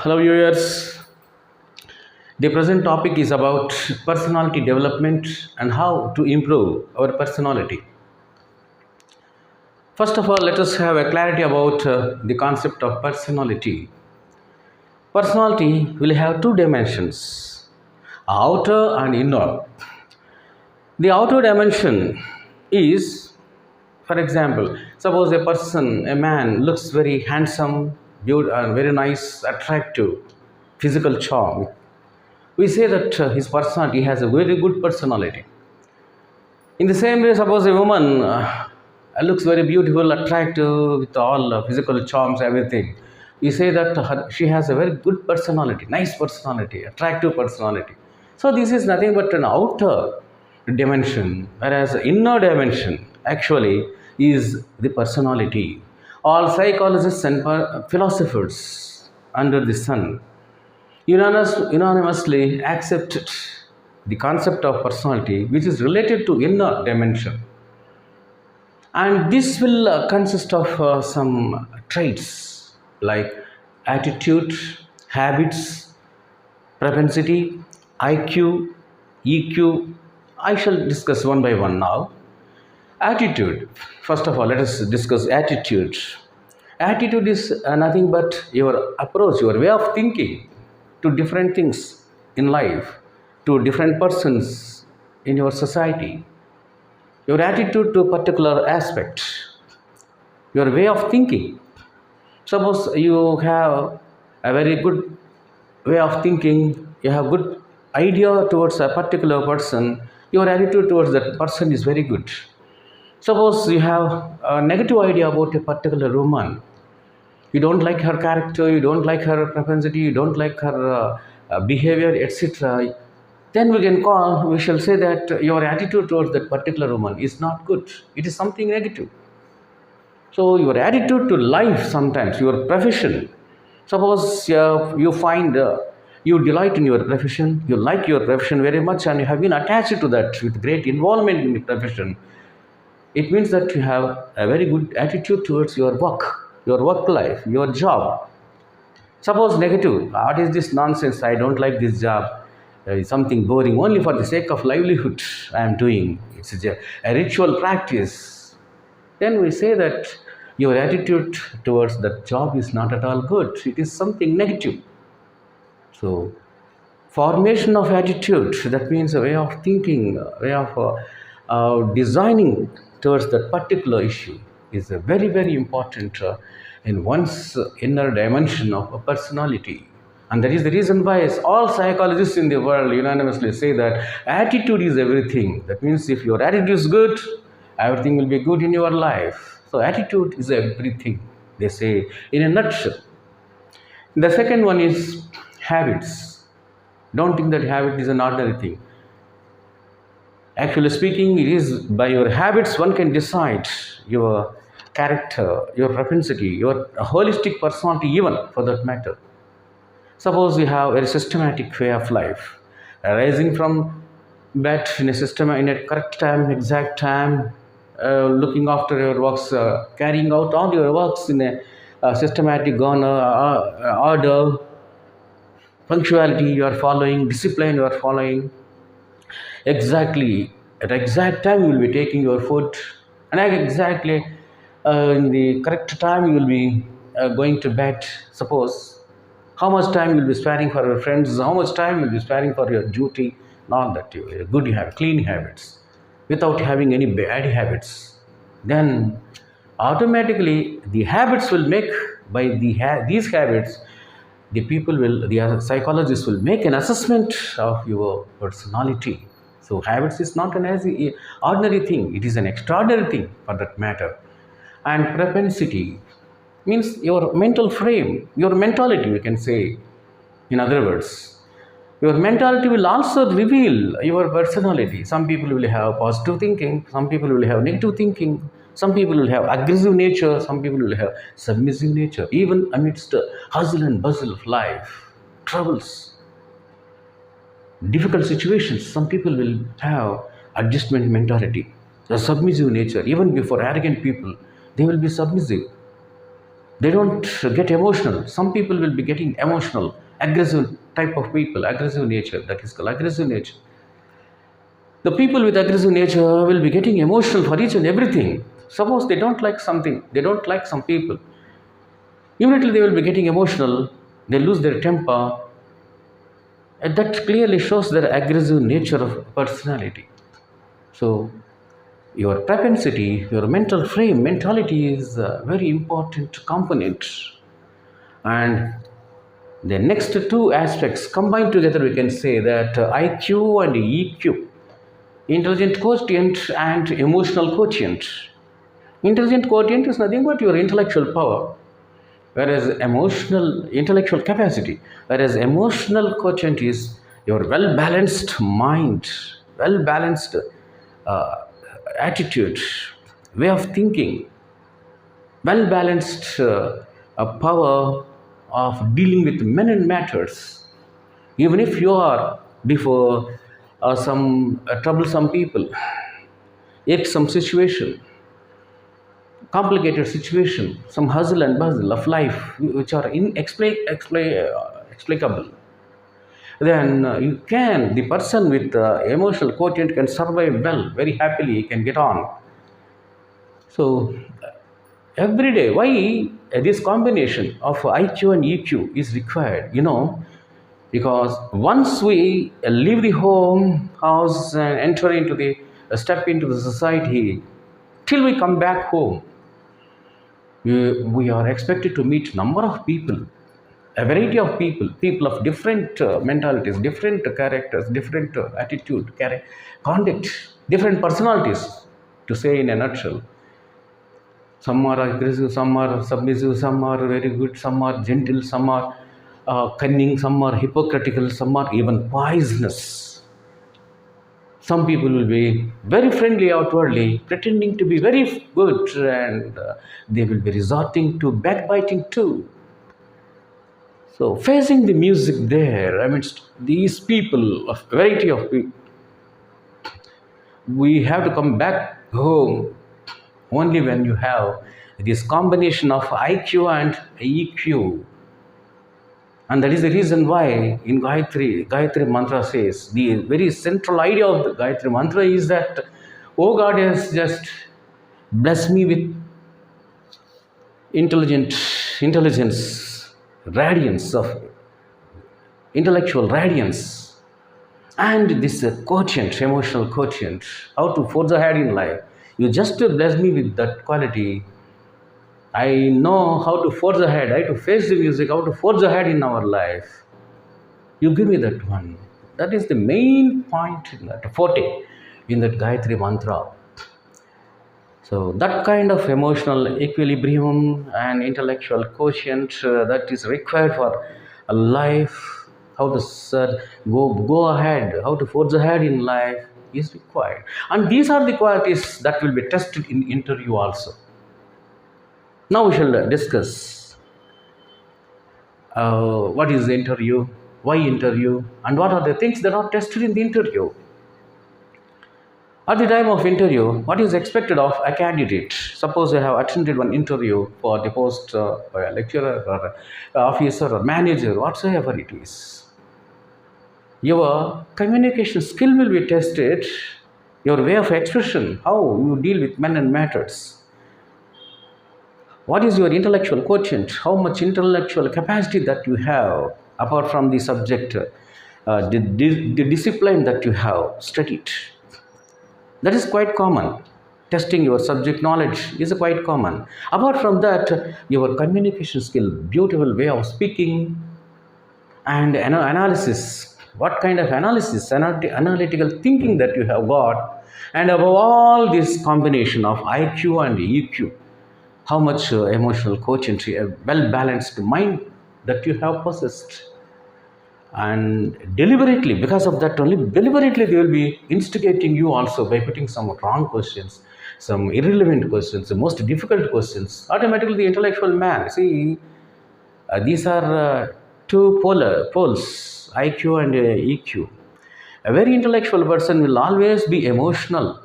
Hello, viewers. The present topic is about personality development and how to improve our personality. First of all, let us have a clarity about the concept of personality. Personality will have two dimensions, outer and inner. The outer dimension is, for example, suppose a person, a man looks very handsome, beautiful, and very nice, attractive, physical charm. We say that his personality has a very good personality. In the same way, suppose a woman looks very beautiful, attractive, with all physical charms, everything. We say that she has a very good personality, nice personality, attractive personality. So this is nothing but an outer dimension, whereas inner dimension actually is the personality. All psychologists and philosophers under the sun unanimously accepted the concept of personality which is related to inner dimension, and this will consist of some traits like attitude, habits, propensity, IQ, EQ. I shall discuss one by one now. Attitude. First of all, let us discuss attitude. Attitude is nothing but your approach, your way of thinking to different things in life, to different persons in your society. Your attitude to a particular aspect, your way of thinking. Suppose you have a very good way of thinking, you have good idea towards a particular person, your attitude towards that person is very good. Suppose you have a negative idea about a particular woman, you don't like her character, you don't like her propensity, you don't like her behavior, etc. Then we shall say that your attitude towards that particular woman is not good. It is something negative. So your attitude to life, sometimes your profession. Suppose you find you delight in your profession, you like your profession very much, and you have been attached to that with great involvement in the profession. It means that you have a very good attitude towards your work life, your job. Suppose negative, what is this nonsense? I don't like this job. Something boring, only for the sake of livelihood I am doing. It's a ritual practice. Then we say that your attitude towards that job is not at all good. It is something negative. So, formation of attitude, that means a way of thinking, a way of designing towards that particular issue is a very, very important in one's inner dimension of a personality. And that is the reason why all psychologists in the world unanimously say that attitude is everything. That means if your attitude is good, everything will be good in your life. So attitude is everything, they say in a nutshell. The second one is habits. Don't think that habit is an ordinary thing. Actually speaking, it is by your habits one can decide your character, your propensity, your holistic personality, even for that matter. Suppose you have a very systematic way of life, rising from bed in a correct time, exact time, looking after your works, carrying out all your works in a systematic order, punctuality you are following, discipline you are following. Exactly at exact time you will be taking your food, and exactly in the correct time you will be going to bed. Suppose how much time you will be sparing for your friends, how much time you will be sparing for your duty. Not that you good, you have clean habits without having any bad habits. Then automatically the habits will make, by these habits, the psychologists will make an assessment of your personality. So habits is not an ordinary thing, it is an extraordinary thing for that matter. And propensity means your mental frame, your mentality, we can say. In other words, your mentality will also reveal your personality. Some people will have positive thinking, some people will have negative thinking, some people will have aggressive nature, some people will have submissive nature. Even amidst the hustle and bustle of life, troubles, difficult situations, some people will have adjustment mentality, the submissive nature. Even before arrogant people, they will be submissive. They don't get emotional. Some people will be getting emotional, aggressive type of people, aggressive nature, that is called aggressive nature. The people with aggressive nature will be getting emotional for each and everything. Suppose they don't like something, they don't like some people, immediately they will be getting emotional, they lose their temper, and that clearly shows their aggressive nature of personality. So, your propensity, your mental frame, mentality is a very important component. And the next two aspects combined together, we can say that IQ and EQ, intelligent quotient and emotional quotient. Intelligent quotient is nothing but your intellectual power, whereas intellectual capacity, whereas emotional quotient is your well balanced mind, well balanced uh, attitude, way of thinking, well balanced power of dealing with men and matters. Even if you are before some troublesome people, yet some situation, complicated situation, some hustle and bustle of life which are inexplicable, then the person with emotional quotient can survive well, very happily, he can get on. So, every day, why this combination of IQ and EQ is required? Because once we leave the home house and enter into the step into the society, till we come back home, we are expected to meet number of people, a variety of people of different mentalities, different characters, different attitude, conduct, different personalities, to say in a nutshell. Some are aggressive, some are submissive, some are very good, some are gentle, some are cunning, some are hypocritical, some are even poisonous. Some people will be very friendly outwardly, pretending to be very good, and they will be resorting to backbiting too. So, facing the music there, amidst these people, a variety of people, we have to come back home only when you have this combination of IQ and EQ. And that is the reason why in Gayatri mantra says, the very central idea of the Gayatri mantra is that, oh God has just blessed me with intelligence, radiance of intellectual radiance, and this quotient, emotional quotient, how to forge ahead in life. You just bless me with that quality. I know how to forge ahead, how to face the music, how to forge ahead in our life. You give me that one. That is the main point in that forte in that Gayatri mantra. So that kind of emotional equilibrium and intellectual quotient that is required for a life, how to go ahead, how to forge ahead in life is required. And these are the qualities that will be tested in interview also. Now we shall discuss what is the interview, why interview, and what are the things that are tested in the interview. At the time of interview, what is expected of a candidate? Suppose you have attended one interview for the post a lecturer or officer or manager, whatsoever it is. Your communication skill will be tested, your way of expression, how you deal with men and matters. What is your intellectual quotient? How much intellectual capacity that you have, apart from the subject, the discipline that you have studied. That is quite common. Testing your subject knowledge is quite common. Apart from that, your communication skill, beautiful way of speaking, and analysis. What kind of analysis, analytical thinking that you have got, and above all, this combination of IQ and EQ. How much emotional quotient, a well balanced mind that you have possessed. And deliberately, because of that only, deliberately they will be instigating you also by putting some wrong questions, some irrelevant questions, the most difficult questions. Automatically the intellectual man, see, these are two poles, IQ and EQ. A very intellectual person will always be emotional,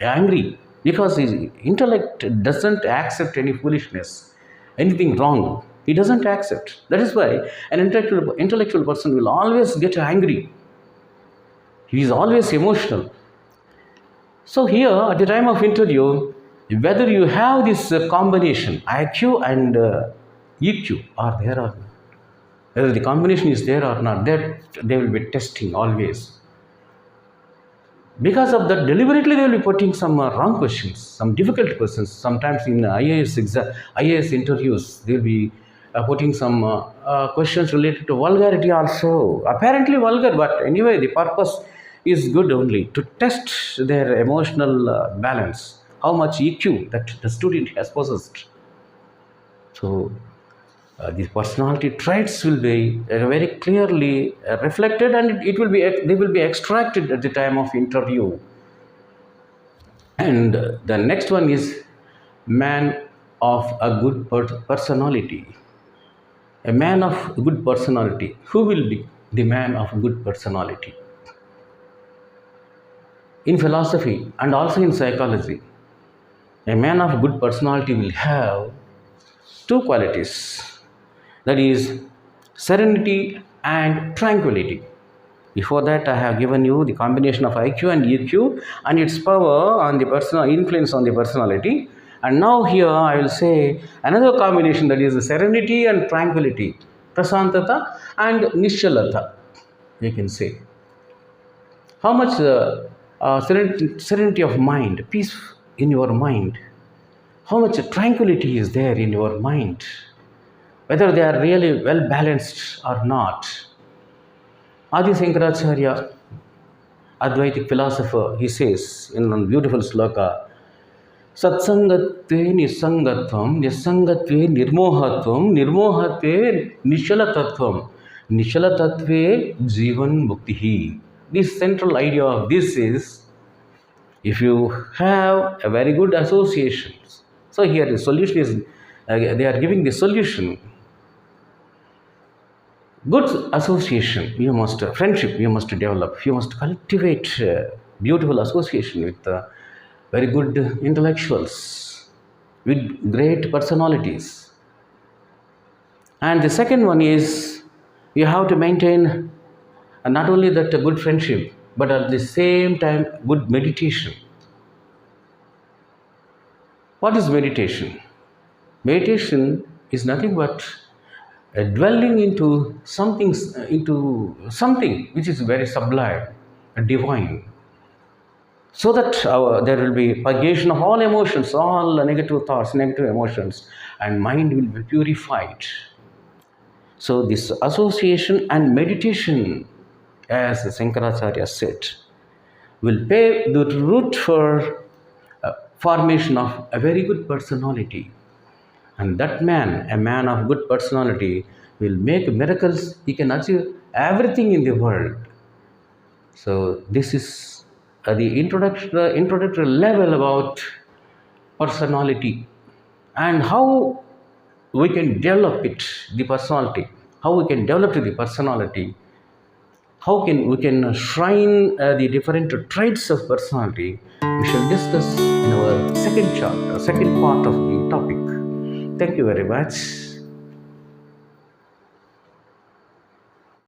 angry, because his intellect doesn't accept any foolishness. anything wrong. He doesn't accept. That is why an intellectual person will always get angry. He is always emotional. So here, at the time of interview, whether you have this combination, IQ and EQ, are there or not, whether the combination is there or not, that they will be testing always. Because of that, deliberately they will be putting some wrong questions, some difficult questions. Sometimes in IAS interviews, they will be putting some questions related to vulgarity also. Apparently vulgar, but anyway, the purpose is good only to test their emotional balance, how much EQ that the student has possessed. So these personality traits will be very clearly reflected, and they will be extracted at the time of interview. And the next one is man of a good personality. A man of good personality. Who will be the man of good personality? In philosophy and also in psychology, a man of good personality will have two qualities, that is serenity and tranquility. Before that, I have given you the combination of IQ and EQ and its power on the personal influence on the personality. And now here I will say another combination, that is the serenity and tranquility, prasantata and nishalata, you can say. How much serenity of mind, peace in your mind, how much tranquility is there in your mind, whether they are really well balanced or not. Adi Shankaracharya, Advaitic philosopher, he says in a beautiful sloka, Satsangatve nisangatvam, nisangatve nirmohatvam, nirmohatve nishalatattvam, nishalatattve jivan muktihi. This central idea of this is, if you have a very good association, so here the solution is, they are giving the solution. Good association, friendship you must develop. You must cultivate beautiful association with very good intellectuals, with great personalities. And the second one is, you have to maintain not only that good friendship, but at the same time good meditation. What is meditation? Meditation is nothing but dwelling into something which is very sublime, divine, so that there will be purgation of all emotions, all negative thoughts, negative emotions, and mind will be purified. So this association and meditation, as Shankaracharya said, will pave the route for formation of a very good personality. And that man, a man of good personality, will make miracles. He can achieve everything in the world. So this is the introductory level about personality and how we can develop it, the personality. How we can develop the personality. How we can shrine the different traits of personality. We shall discuss in our second part of the topic. Thank you very much.